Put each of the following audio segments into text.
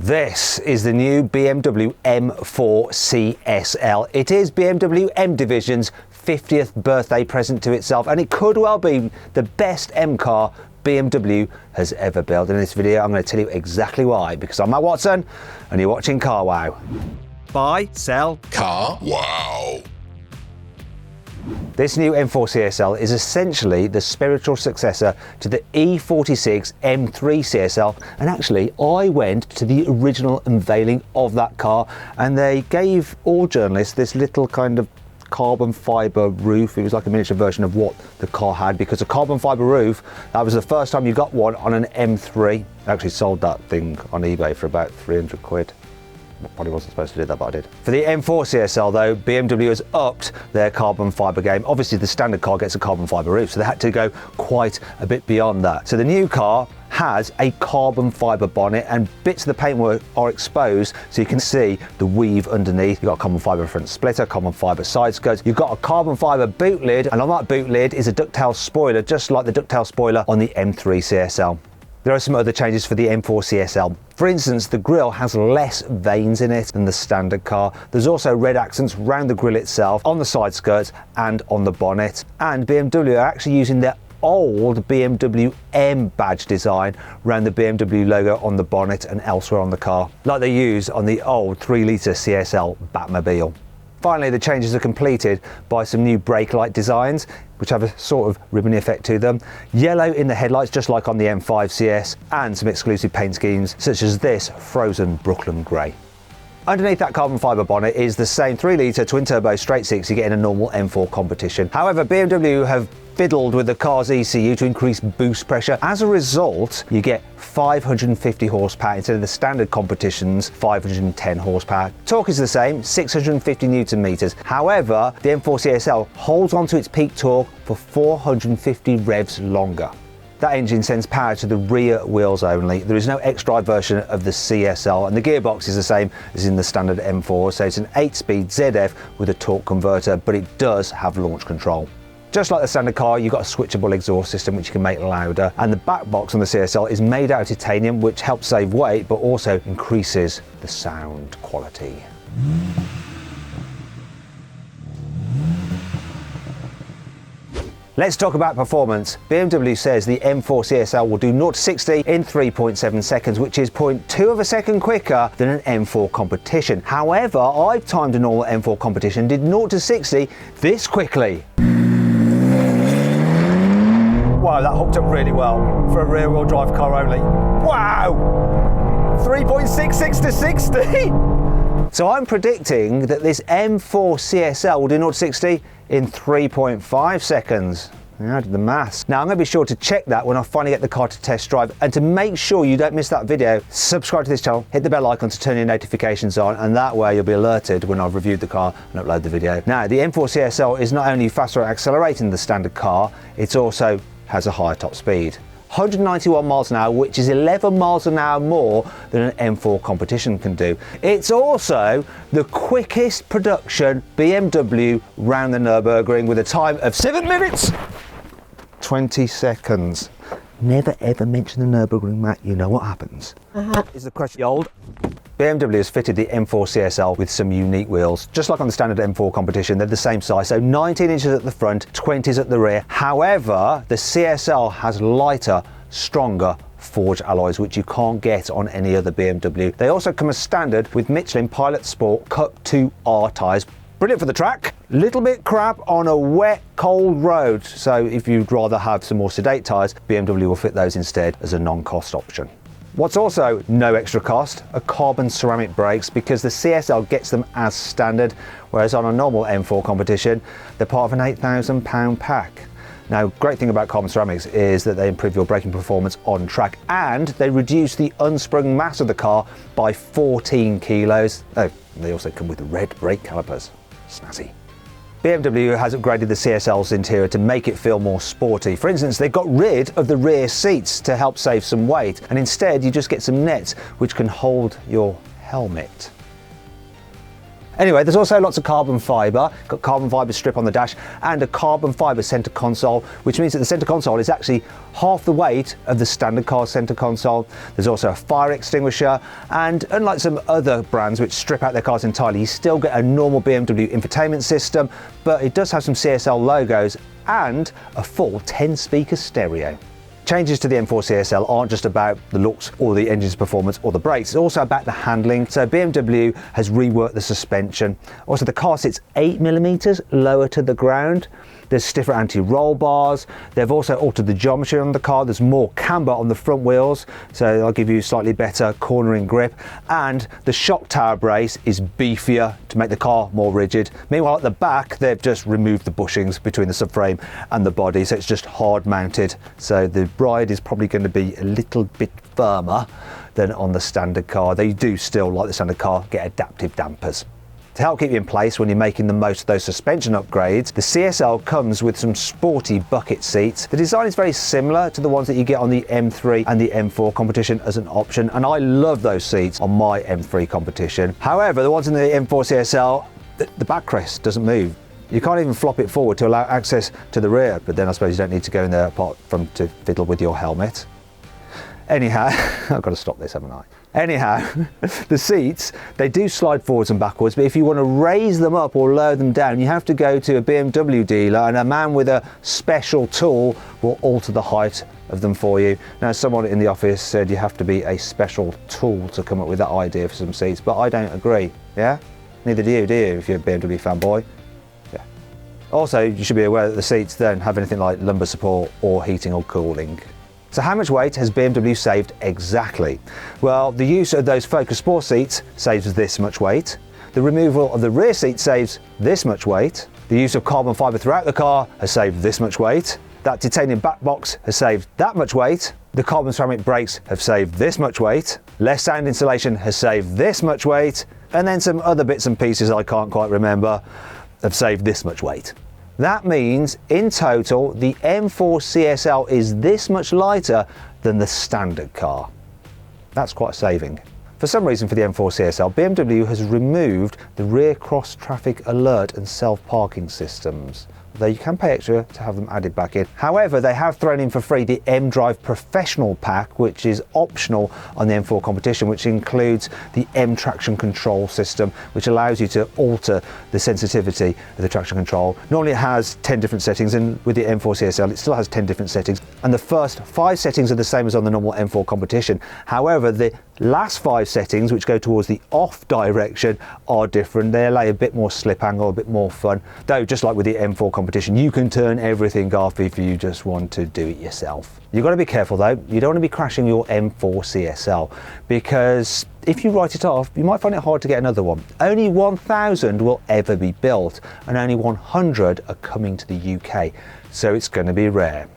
This is the new BMW M4 CSL. It is BMW M Division's 50th birthday present to itself, and it could well be the best M car BMW has ever built. In this video, I'm going to tell you exactly why, because I'm Matt Watson and you're watching Car Wow. Buy, sell, Car Wow. This new M4 CSL is essentially the spiritual successor to the E46 M3 CSL, and actually I went to the original unveiling of that car and they gave all journalists this little kind of carbon fibre roof. It was like a miniature version of what the car had, because a carbon fibre roof, that was the first time you got one on an M3. I actually sold that thing on eBay for about 300 quid. Probably wasn't supposed to do that, but I did. For the M4 CSL though, BMW has upped their carbon fibre game. Obviously the standard car gets a carbon fibre roof, so they had to go quite a bit beyond that. So the new car has a carbon fibre bonnet and bits of the paintwork are exposed so you can see the weave underneath. You've got a carbon fibre front splitter, carbon fibre side skirts, you've got a carbon fibre boot lid, and on that boot lid is a ducktail spoiler, just like the ducktail spoiler on the M3 CSL. There are some other changes for the M4 CSL. For instance, the grille has less veins in it than the standard car. There's also red accents around the grille itself, on the side skirts and on the bonnet. And BMW are actually using their old BMW M badge design around the BMW logo on the bonnet and elsewhere on the car, like they use on the old 3-litre CSL Batmobile. Finally, the changes are completed by some new brake light designs, which have a sort of ribbon effect to them. Yellow in the headlights, just like on the M5 CS, and some exclusive paint schemes, such as this frozen Brooklyn Grey. Underneath that carbon fibre bonnet is the same 3-litre twin-turbo straight six you get in a normal M4 competition. However, BMW have fiddled with the car's ECU to increase boost pressure. As a result, you get 550 horsepower instead of the standard competition's 510 horsepower. Torque is the same, 650 newton meters. However, the M4 CSL holds onto its peak torque for 450 revs longer. That engine sends power to the rear wheels only. There is no X-Drive version of the CSL, and the gearbox is the same as in the standard M4, so it's an 8-speed ZF with a torque converter, but it does have launch control. Just like the standard car, you've got a switchable exhaust system which you can make louder, and the back box on the CSL is made out of titanium, which helps save weight but also increases the sound quality. Let's talk about performance. BMW says the M4 CSL will do 0 to 60 in 3.7 seconds, which is 0.2 of a second quicker than an M4 competition. However, I've timed a normal M4 competition, did 0 to 60 this quickly. Wow, that hooked up really well for a rear-wheel drive car only. Wow! 3.66 to 60! So I'm predicting that this M4 CSL will do 0 to 60 in 3.5 seconds. I did the maths. Now I'm going to be sure to check that when I finally get the car to test drive, and to make sure you don't miss that video, subscribe to this channel, hit the bell icon to turn your notifications on, and that way you'll be alerted when I've reviewed the car and upload the video. Now the M4 CSL is not only faster at accelerating than the standard car, it also has a higher top speed. 191 miles an hour, which is 11 miles an hour more than an M4 competition can do. It's also the quickest production BMW round the Nürburgring with a time of 7 minutes 20 seconds. Never ever mention the Nürburgring, Matt, you know what happens. Is the question old? BMW has fitted the M4 CSL with some unique wheels. Just like on the standard M4 competition, they're the same size, so 19 inches at the front, 20s at the rear. However, the CSL has lighter, stronger forged alloys, which you can't get on any other BMW. They also come as standard with Michelin Pilot Sport Cup 2R tyres. Brilliant for the track, little bit crap on a wet, cold road. So if you'd rather have some more sedate tyres, BMW will fit those instead as a non-cost option. What's also no extra cost are carbon ceramic brakes, because the CSL gets them as standard, whereas on a normal M4 competition, they're part of an £8,000 pack. Now, great thing about carbon ceramics is that they improve your braking performance on track, and they reduce the unsprung mass of the car by 14 kilos. Oh, they also come with red brake calipers. Snazzy. BMW has upgraded the CSL's interior to make it feel more sporty. For instance, they got rid of the rear seats to help save some weight, and instead you just get some nets which can hold your helmet. Anyway, there's also lots of carbon fibre, got carbon fibre strip on the dash and a carbon fibre centre console, which means that the centre console is actually half the weight of the standard car centre console. There's also a fire extinguisher, and unlike some other brands which strip out their cars entirely, you still get a normal BMW infotainment system, but it does have some CSL logos and a full 10-speaker stereo. Changes to the M4 CSL aren't just about the looks or the engine's performance or the brakes, it's also about the handling. So BMW has reworked the suspension. Also, the car sits 8mm lower to the ground. There's stiffer anti-roll bars. They've also altered the geometry on the car. There's more camber on the front wheels, so they'll give you slightly better cornering grip. And the shock tower brace is beefier to make the car more rigid. Meanwhile, at the back, they've just removed the bushings between the subframe and the body, so it's just hard mounted. So the ride is probably going to be a little bit firmer than on the standard car. They do still, like the standard car, get adaptive dampers. To help keep you in place when you're making the most of those suspension upgrades, the CSL comes with some sporty bucket seats. The design is very similar to the ones that you get on the M3 and the M4 competition as an option, and I love those seats on my M3 competition. However, the ones in the M4 CSL, the backrest doesn't move. You can't even flop it forward to allow access to the rear, but then I suppose you don't need to go in there apart from to fiddle with your helmet. Anyhow, I've got to stop this, haven't I? Anyhow, the seats, they do slide forwards and backwards, but if you want to raise them up or lower them down, you have to go to a BMW dealer, and a man with a special tool will alter the height of them for you. Now, someone in the office said you have to be a special tool to come up with that idea for some seats, but I don't agree, yeah? Neither do you, if you're a BMW fanboy? Yeah. Also, you should be aware that the seats don't have anything like lumbar support or heating or cooling. So how much weight has BMW saved exactly? Well, the use of those Focus Sport seats saves this much weight. The removal of the rear seat saves this much weight. The use of carbon fibre throughout the car has saved this much weight. That titanium back box has saved that much weight. The carbon ceramic brakes have saved this much weight. Less sound insulation has saved this much weight. And then some other bits and pieces I can't quite remember have saved this much weight. That means, in total, the M4 CSL is this much lighter than the standard car. That's quite a saving. For some reason for the M4 CSL, BMW has removed the rear cross traffic alert and self-parking systems, though you can pay extra to have them added back in. However, they have thrown in for free the M-Drive Professional Pack, which is optional on the M4 competition, which includes the M traction control system, which allows you to alter the sensitivity of the traction control. Normally it has 10 different settings, and with the M4 CSL it still has 10 different settings, and the first 5 settings are the same as on the normal M4 competition. However, the last 5 settings, which go towards the off direction, are different. They allow a bit more slip angle, a bit more fun, though just like with the M4 competition, you can turn everything off if you just want to do it yourself. You've got to be careful though, you don't want to be crashing your M4 CSL, because if you write it off, you might find it hard to get another one. Only 1,000 will ever be built, and only 100 are coming to the UK, so it's going to be rare.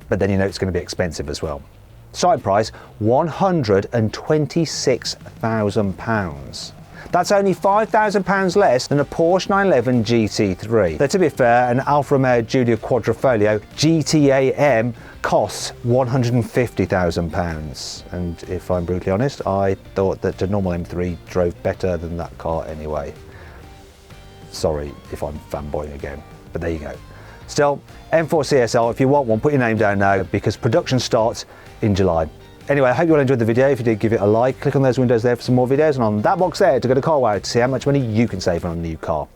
But then you know it's going to be expensive as well. Starting price, £126,000. That's only £5,000 less than a Porsche 911 GT3. Though to be fair, an Alfa Romeo Giulia Quadrifoglio GTA M costs £150,000. And if I'm brutally honest, I thought that the normal M3 drove better than that car anyway. Sorry if I'm fanboying again, but there you go. Still, M4 CSL, if you want one, put your name down now, because production starts in July. Anyway, I hope you all enjoyed the video. If you did, give it a like. Click on those windows there for some more videos, and on that box there to go to CarWow to see how much money you can save on a new car.